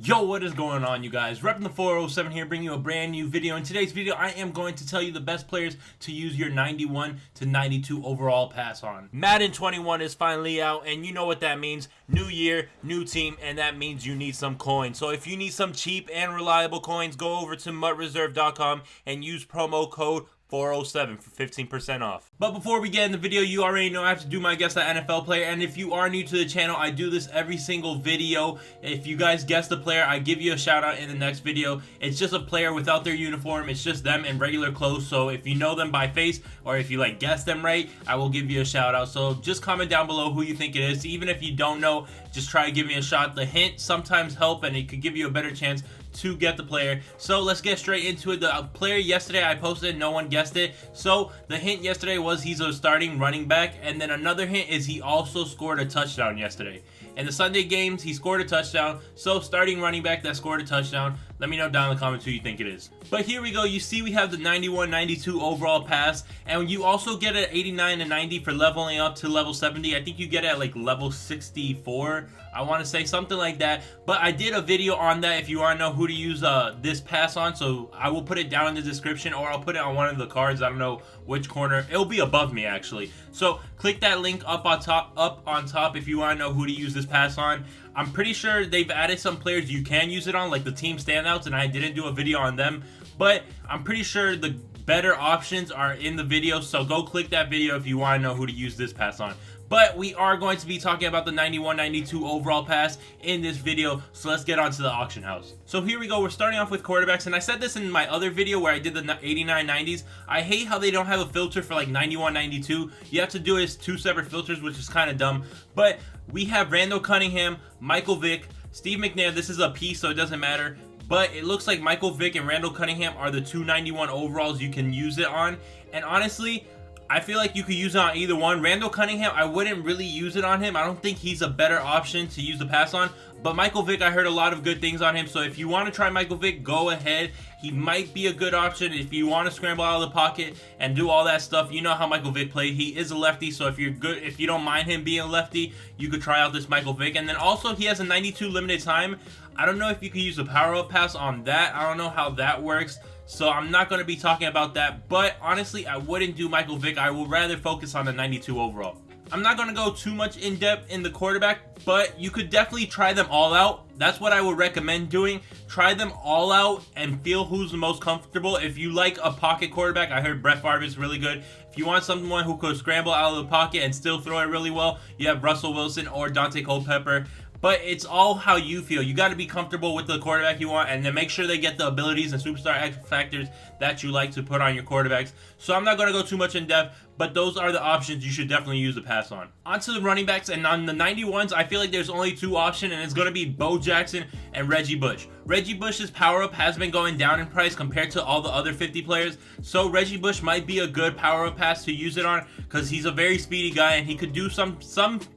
Yo, what is going on, you guys? Repping the 407 here, bringing you a brand new video. In today's video, I am going to tell you the best players to use your 91 to 92 overall pass on. Madden 21 is finally out, and you know what that means. New year, new team, and that means you need some coins. So if you need some cheap and reliable coins, go over to mutreserve.com and use promo code 407 for 15% off. But before we get in the video, you already know I have to do my guess the NFL player, and if you are new to the channel, I do this every single video. If you guys guess the player, I give you a shout out in the next video. It's just a player without their uniform. It's just them in regular clothes, so if you know them by face or if you guess them right, I will give you a shout out. So just comment down below who you think it is. Even if you don't know, just try to give me a shot. The hint sometimes help, and it could give you a better chance to get the player. So let's get straight into it. The player yesterday I posted, no one guessed it. So the hint yesterday was he's a starting running back, and then another hint is he also scored a touchdown yesterday. In the Sunday games, he scored a touchdown. So starting running back that scored a touchdown. Let me know down in the comments who you think it is. But here we go. You see we have the 91-92 overall pass, and you also get an 89 and 90 for leveling up to level 70. I think you get it at like level 64. I want to say something like that. But I did a video on that if you want to know who to use this pass on. So I will put it down in the description, or I'll put it on one of the cards. I don't know which corner. It'll be above me actually. So click that link up on top if you want to know who to use this pass on. I'm pretty sure they've added some players you can use it on, like the team standouts, and I didn't do a video on them. But I'm pretty sure the better options are in the video, so go click that video if you want to know who to use this pass on. But we are going to be talking about the 91-92 overall pass in this video, so let's get on to the auction house. So here we go. We're starting off with quarterbacks, and I said this in my other video where I did the 89-90s. I hate how they don't have a filter for like 91-92. You have to do it as two separate filters, which is kind of dumb. But we have Randall Cunningham, Michael Vick, Steve McNair. This is a piece, so it doesn't matter. But it looks like Michael Vick and Randall Cunningham are the 291 overalls you can use it on. And honestly, I feel like you could use it on either one. Randall Cunningham, I wouldn't really use it on him. I don't think he's a better option to use the pass on. But Michael Vick, I heard a lot of good things on him. So if you want to try Michael Vick, go ahead. He might be a good option if you want to scramble out of the pocket and do all that stuff. You know how Michael Vick played. He is a lefty, so if you don't mind him being a lefty, you could try out this Michael Vick. And then also he has a 92 limited time. I don't know if you could use a power-up pass on that. I don't know how that works. So I'm not going to be talking about that. But honestly, I wouldn't do Michael Vick. I would rather focus on the 92 overall. I'm not going to go too much in depth in the quarterback, but you could definitely try them all out. That's what I would recommend doing. Try them all out and feel who's the most comfortable. If you like a pocket quarterback, I heard Brett Favre is really good. If you want someone who could scramble out of the pocket and still throw it really well, you have Russell Wilson or Dante Culpepper. But it's all how you feel. You got to be comfortable with the quarterback you want, and then make sure they get the abilities and superstar X factors that you like to put on your quarterbacks. So I'm not going to go too much in depth, but those are the options you should definitely use the pass on. On to the running backs, and on the 91s, I feel like there's only two options, and it's going to be Bo Jackson and Reggie Bush. Reggie Bush's power-up has been going down in price compared to all the other 50 players, so Reggie Bush might be a good power-up pass to use it on because he's a very speedy guy, and he could do some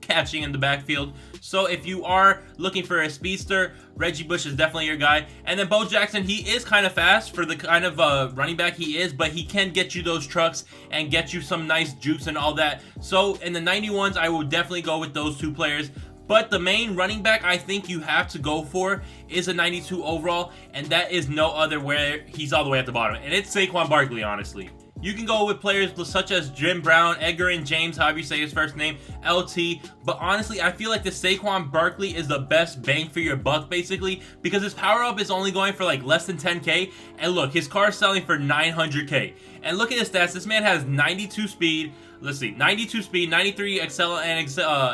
catching in the backfield. So if you are looking for a speedster, Reggie Bush is definitely your guy. And then Bo Jackson, he is kind of fast for the kind of running back he is, but he can get you those trucks and get you some nice jukes and all that. So in the 91s, I would definitely go with those two players. But the main running back I think you have to go for is a 92 overall, and that is no other where he's all the way at the bottom. And it's Saquon Barkley, honestly. You can go with players such as Jim Brown, Edgar and James, however you say his first name, LT. But honestly, I feel like the Saquon Barkley is the best bang for your buck, basically, because his power-up is only going for like less than 10K. And look, his car is selling for 900K. And look at his stats. This man has 92 speed. Let's see, 92 speed, 93 excel and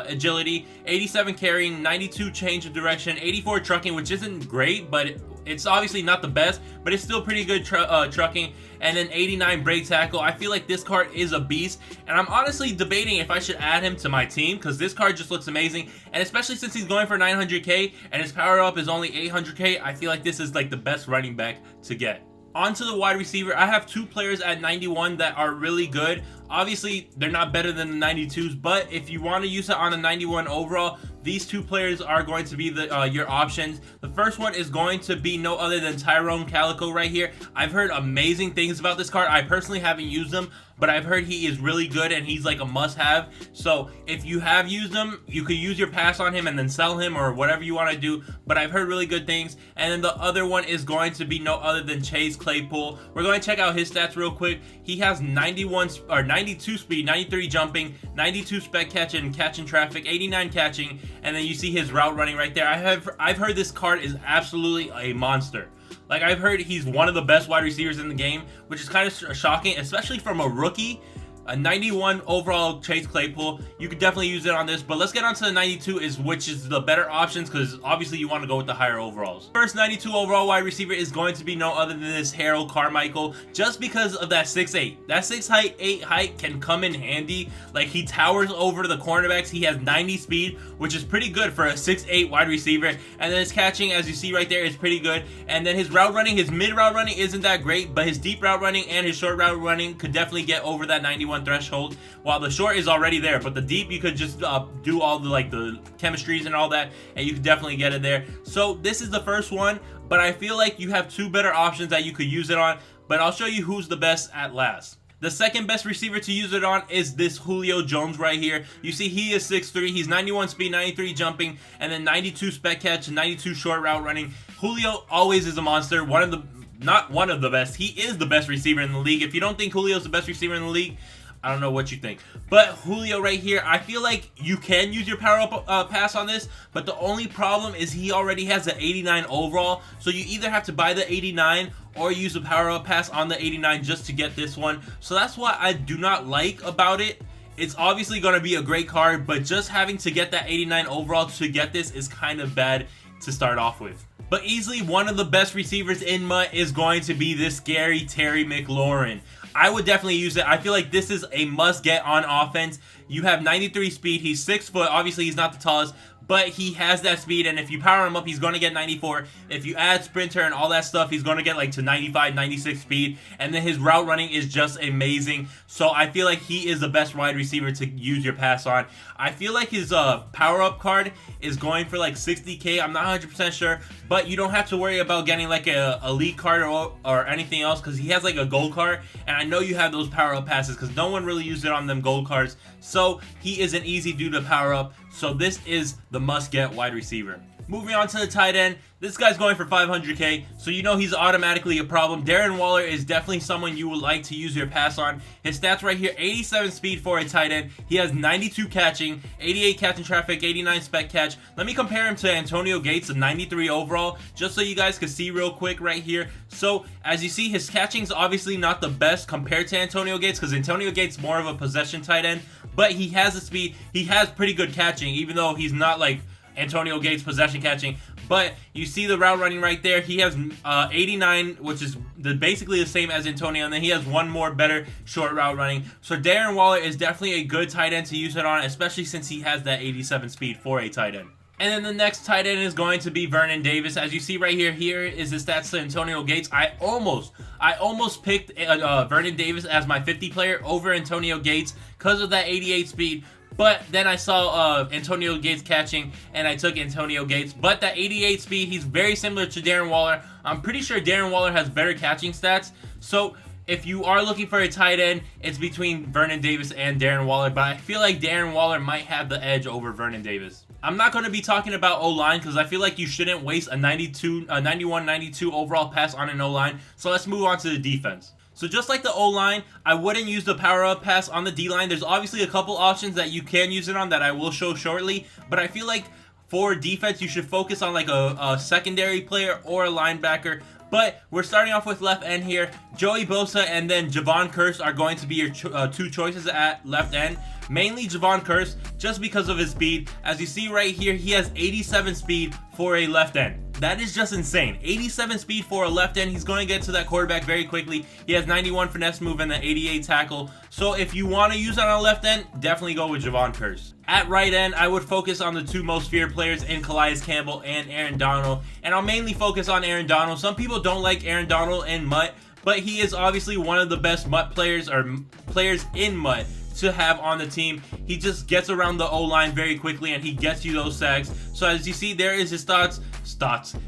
agility, 87 carrying, 92 change of direction, 84 trucking, which isn't great, but it's obviously not the best, but it's still pretty good trucking, and then 89 brake tackle. I feel like this card is a beast, and I'm honestly debating if I should add him to my team, because this card just looks amazing, and especially since he's going for 900K, and his power up is only 800K, I feel like this is like the best running back to get. On to the wide receiver, I have two players at 91 that are really good. Obviously, they're not better than the 92s, but if you want to use it on a 91 overall, these two players are going to be your options. The first one is going to be no other than Tyrone Calico right here. I've heard amazing things about this card. I personally haven't used him, but I've heard he is really good and he's like a must-have. So if you have used him, you could use your pass on him and then sell him or whatever you want to do. But I've heard really good things. And then the other one is going to be no other than Chase Claypool. We're going to check out his stats real quick. He has 92 speed, 93 jumping, 92 spec catch and traffic, 89 catching, and then you see his route running right there. I've heard this card is absolutely a monster. Like, I've heard he's one of the best wide receivers in the game, which is kind of shocking, especially from a rookie. A 91 overall Chase Claypool, you could definitely use it on this, but let's get on to the 92, which is the better options, because obviously you want to go with the higher overalls. First 92 overall wide receiver is going to be no other than this Harold Carmichael, just because of that 6'8". That 6'8" height can come in handy. Like, he towers over the cornerbacks. He has 90 speed, which is pretty good for a 6'8" wide receiver, and then his catching, as you see right there, is pretty good. And then his route running, his mid route running isn't that great, but his deep route running and his short route running could definitely get over that 91 threshold, while the short is already there, but the deep you could just do all the the chemistries and all that, and you could definitely get it there. So this is the first one, but I feel like you have two better options that you could use it on, but I'll show you who's the best at last. The second best receiver to use it on is this Julio Jones right here. You see he is 6'3", he's 91 speed, 93 jumping, and then 92 spec catch, 92 short route running. Julio always is a monster, not one of the best, he is the best receiver in the league. If you don't think Julio's the best receiver in the league, I don't know what you think. But Julio right here, I feel like you can use your power up pass on this, but the only problem is he already has an 89 overall, so you either have to buy the 89 or use a power up pass on the 89 just to get this one. So that's what I do not like about it. It's obviously going to be a great card, but just having to get that 89 overall to get this is kind of bad to start off with. But easily one of the best receivers in MUT is going to be this scary Terry McLaurin. I would definitely use it. I feel like this is a must get on offense. You have 93 speed. He's 6 foot. Obviously, he's not the tallest, but he has that speed, and if you power him up, he's going to get 94. If you add sprinter and all that stuff, he's going to get like to 95, 96 speed, and then his route running is just amazing. So I feel like he is the best wide receiver to use your pass on. I feel like his power up card is going for like 60k. I'm not 100% sure, but you don't have to worry about getting like a elite card or anything else, because he has like a gold card, and I know you have those power up passes because no one really used it on them gold cards. So he is an easy dude to power up. So this is the must-get wide receiver. Moving on to the tight end, this guy's going for 500k, so you know he's automatically a problem. Darren Waller is definitely someone you would like to use your pass on. His stats right here, 87 speed for a tight end. He has 92 catching, 88 catching traffic, 89 spec catch. Let me compare him to Antonio Gates, a 93 overall, just so you guys can see real quick right here. So as you see, his catching is obviously not the best compared to Antonio Gates, because Antonio Gates is more of a possession tight end, but he has the speed. He has pretty good catching, even though he's not like Antonio Gates possession catching. But you see the route running right there. He has 89, which is basically the same as Antonio, and then he has one more better short route running. So Darren Waller is definitely a good tight end to use it on, especially since he has that 87 speed for a tight end. And then the next tight end is going to be Vernon Davis. As you see right here, here is the stats to Antonio Gates. I almost picked Vernon Davis as my 50 player over Antonio Gates because of that 88 speed. But then I saw Antonio Gates catching, and I took Antonio Gates. But that 88 speed, he's very similar to Darren Waller. I'm pretty sure Darren Waller has better catching stats. So if you are looking for a tight end, it's between Vernon Davis and Darren Waller. But I feel like Darren Waller might have the edge over Vernon Davis. I'm not going to be talking about O-line because I feel like you shouldn't waste a 91, 92 overall pass on an O-line. So let's move on to the defense. So just like the O-line, I wouldn't use the power-up pass on the D-line. There's obviously a couple options that you can use it on that I will show shortly. But I feel like for defense, you should focus on like a secondary player or a linebacker. But we're starting off with left end here. Joey Bosa and then Javon Curse are going to be your two choices at left end. Mainly Javon Curse, just because of his speed. As you see right here, he has 87 speed for a left end. That is just insane. 87 speed for a left end. He's going to get to that quarterback very quickly. He has 91 finesse move and the 88 tackle. So if you want to use it on a left end, definitely go with Javon Curse. At right end, I would focus on the two most feared players in Calais Campbell and Aaron Donald. And I'll mainly focus on Aaron Donald. Some people don't like Aaron Donald in MUT, but he is obviously one of the best MUT players, or players in MUT, to have on the team. He just gets around the O-line very quickly, and he gets you those sacks. So as you see, there is his stats.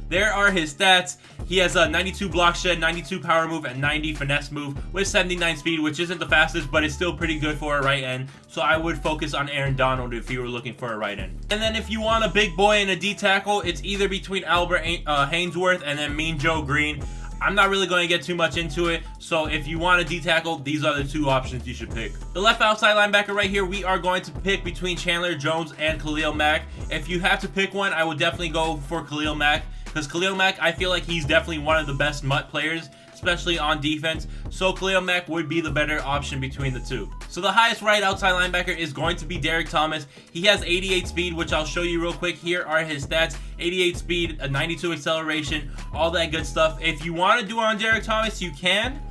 There are his stats. He has a 92 block shed, 92 power move, and 90 finesse move with 79 speed, which isn't the fastest, but it's still pretty good for a right end. So I would focus on Aaron Donald if you were looking for a right end. And then if you want a big boy and a D tackle, it's either between Albert Hainsworth and then Mean Joe Green. I'm not really going to get too much into it, so if you want a D tackle, these are the two options you should pick. The left outside linebacker right here, we are going to pick between Chandler Jones and Khalil Mack. If you have to pick one, I would definitely go for Khalil Mack, because Khalil Mack, I feel like he's definitely one of the best MUT players, especially on defense. So Khalil Mack would be the better option between the two. So the highest right outside linebacker is going to be Derek Thomas. He has 88 speed, which I'll show you real quick. Here are his stats: 88 speed, a 92 acceleration, all that good stuff. If you want to do on Derek Thomas, you can,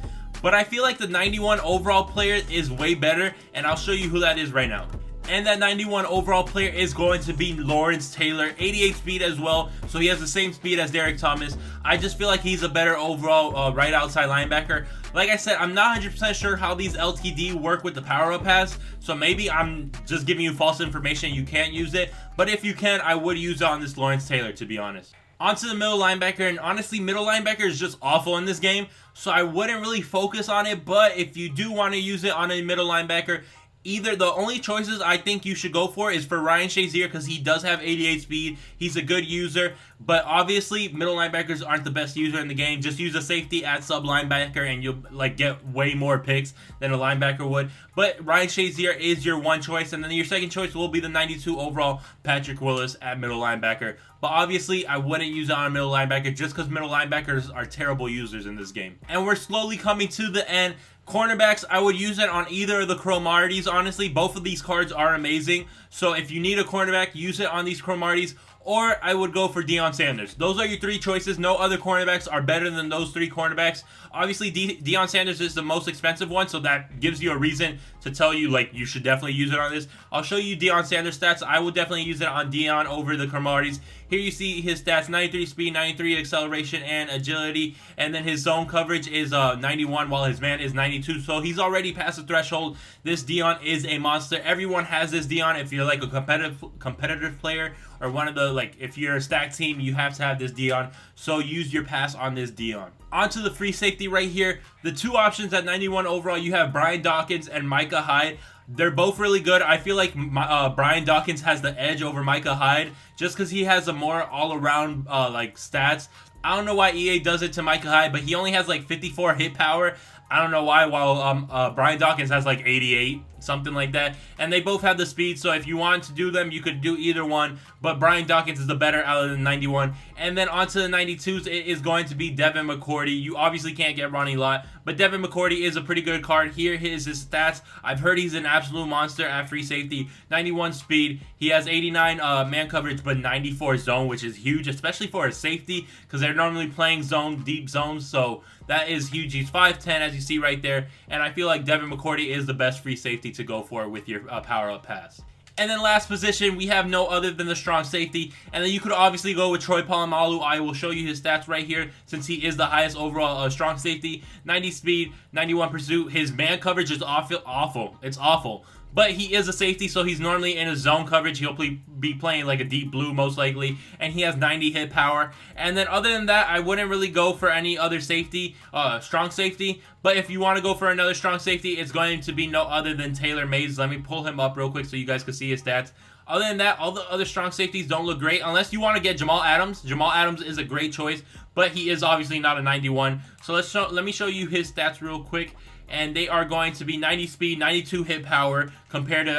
but I feel like the 91 overall player is way better, and I'll show you who that is right now. And that 91 overall player is going to be Lawrence Taylor, 88 speed as well, so he has the same speed as Derek Thomas. I just feel like he's a better overall right outside linebacker. Like I said, I'm not 100% sure how these LTD work with the power-up pass, so maybe I'm just giving you false information. You can't use it, but if you can, I would use it on this Lawrence Taylor, to be honest. Onto the middle linebacker, and honestly, middle linebacker is just awful in this game, so I wouldn't really focus on it, but if you do want to use it on a middle linebacker, either the only choices I think you should go for is for Ryan Shazier, because he does have 88 speed. He's a good user, but obviously middle linebackers aren't the best user in the game. Just use a safety at sub linebacker and you'll get way more picks than a linebacker would. But Ryan Shazier is your one choice, and then your second choice will be the 92 overall Patrick Willis at middle linebacker. But obviously, I wouldn't use it on a middle linebacker just because middle linebackers are terrible users in this game. And we're slowly coming to the end. Cornerbacks, I would use it on either of the Cromarties. Honestly, both of these cards are amazing. So if you need a cornerback, use it on these Cromarties. Or I would go for Deion Sanders. Those are your three choices. No other cornerbacks are better than those three cornerbacks. Obviously, Deion Sanders is the most expensive one, so that gives you a reason to tell you, like, you should definitely use it on this. I'll show you Deion Sanders stats. I would definitely use it on Deion over the Cromarties. Here you see his stats: 93 speed, 93 acceleration, and agility. And then his zone coverage is 91, while his man is 92. So he's already past the threshold. This Deion is a monster. Everyone has this Deion. If you're like a competitive player, or one of the, like, if you're a stack team, you have to have this Deion. So use your pass on this Deion. Onto the free safety right here. The two options at 91 overall, you have Brian Dawkins and Micah Hyde. They're both really good. I feel like Brian Dawkins has the edge over Micah Hyde just because he has a more all-around like stats. I don't know why EA does it to Micah Hyde, but he only has like 54 hit power. I don't know why, while Brian Dawkins has like 88, something like that. And they both have the speed, so if you want to do them, you could do either one. But Brian Dawkins is the better out of the 91. And then onto the 92s, it is going to be Devin McCourty. You obviously can't get Ronnie Lott, but Devin McCourty is a pretty good card. Here is his stats. I've heard he's an absolute monster at free safety. 91 speed. He has 89 man coverage, but 94 zone, which is huge, especially for a safety, because they're normally playing zone, deep zones, so that is huge. He's 5'10", as you see right there, and I feel like Devin McCourty is the best free safety to go for with your power-up pass. And then last position, we have no other than the strong safety. And then you could obviously go with Troy Polamalu. I will show you his stats right here since he is the highest overall strong safety. 90 speed, 91 pursuit. His man coverage is awful. It's awful. But he is a safety, so he's normally in a zone coverage. He'll be playing like a deep blue most likely. And he has 90 hit power. And then other than that, I wouldn't really go for any other safety, strong safety. But if you want to go for another strong safety, it's going to be no other than Taylor Mays. Let me pull him up real quick so you guys can see his stats. Other than that, all the other strong safeties don't look great unless you want to get Jamal Adams. Jamal Adams is a great choice, but he is obviously not a 91. So let me show you his stats real quick. And they are going to be 90 speed, 92 hit power compared to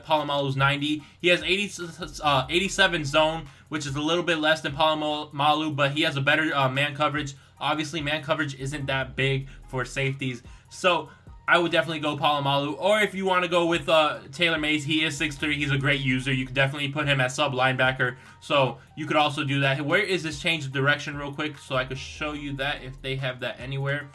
Polamalu's 90. He has 87 zone, which is a little bit less than Polamalu, but he has a better man coverage. Obviously, man coverage isn't that big for safeties. So I would definitely go Polamalu. Or if you want to go with Taylor Mays, he is 6'3". He's a great user. You could definitely put him at sub linebacker. So you could also do that. Where is this change of direction real quick so I could show you that if they have that anywhere?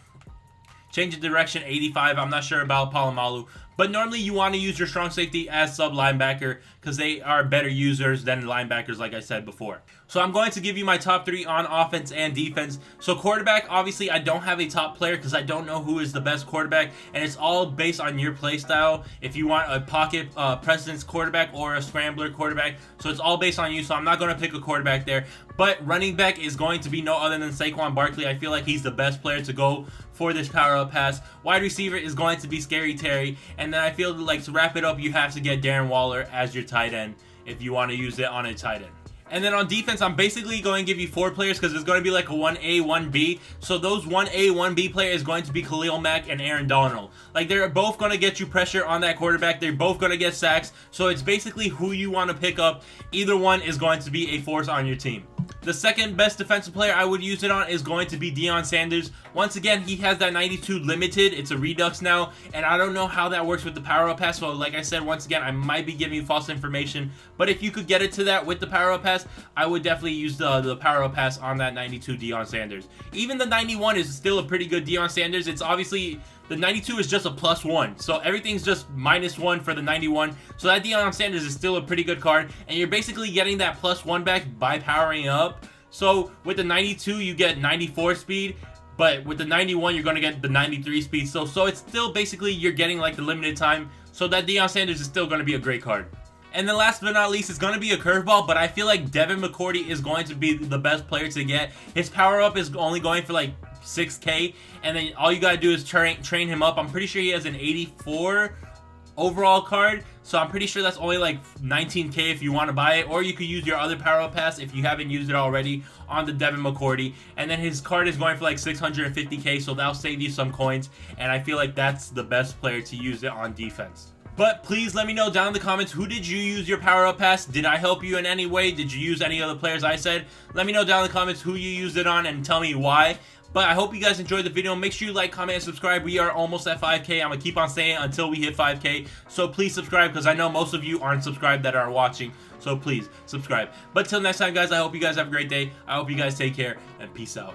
Change of direction, 85. I'm not sure about Polamalu, But normally you want to use your strong safety as sub linebacker because they are better users than linebackers, like I said before. So I'm going to give you my top 3 on offense and defense. So quarterback, obviously I don't have a top player because I don't know who is the best quarterback, and it's all based on your play style. If you want a pocket presence quarterback or a scrambler quarterback, so it's all based on you. So I'm not going to pick a quarterback there. But running back is going to be no other than Saquon Barkley. I feel like he's the best player to go for this power up pass. Wide receiver is going to be Scary Terry. And then I feel like to wrap it up, you have to get Darren Waller as your tight end if you want to use it on a tight end. And then on defense, I'm basically going to give you 4 players because it's going to be like a 1A, 1B. So those 1A, 1B player is going to be Khalil Mack and Aaron Donald. Like, they're both going to get you pressure on that quarterback. They're both going to get sacks. So it's basically who you want to pick up. Either one is going to be a force on your team. The second best defensive player I would use it on is going to be Deion Sanders. Once again, he has that 92 limited. It's a redux now, and I don't know how that works with the power up pass. So like I said, once again, I might be giving you false information. But if you could get it to that with the power up pass, I would definitely use the power up pass on that 92 Deion Sanders. Even the 91 is still a pretty good Deion Sanders. It's obviously... the 92 is just a +1, so everything's just -1 for the 91. So that Deion Sanders is still a pretty good card, and you're basically getting that +1 back by powering up. So with the 92, you get 94 speed, but with the 91, you're going to get the 93 speed. So it's still basically you're getting like the limited time. So that Deion Sanders is still going to be a great card. And then last but not least, it's going to be a curveball, but I feel like Devin McCourty is going to be the best player to get. His power up is only going for like 6K, and then all you gotta do is train him up. I'm pretty sure he has an 84 overall card, so I'm pretty sure that's only like 19K if you want to buy it, or you could use your other power up pass if you haven't used it already on the Devin McCourty. And then his card is going for like 650K, so that'll save you some coins, and I feel like that's the best player to use it on defense. But please let me know down in the comments, who did you use your power up pass? Did I help you in any way? Did you use any of the players I said? Let me know down in the comments who you used it on and tell me why. But I hope you guys enjoyed the video. Make sure you like, comment, and subscribe. We are almost at 5K. I'm going to keep on saying it until we hit 5K. So please subscribe, because I know most of you aren't subscribed that are watching. So please subscribe. But till next time, guys, I hope you guys have a great day. I hope you guys take care, and peace out.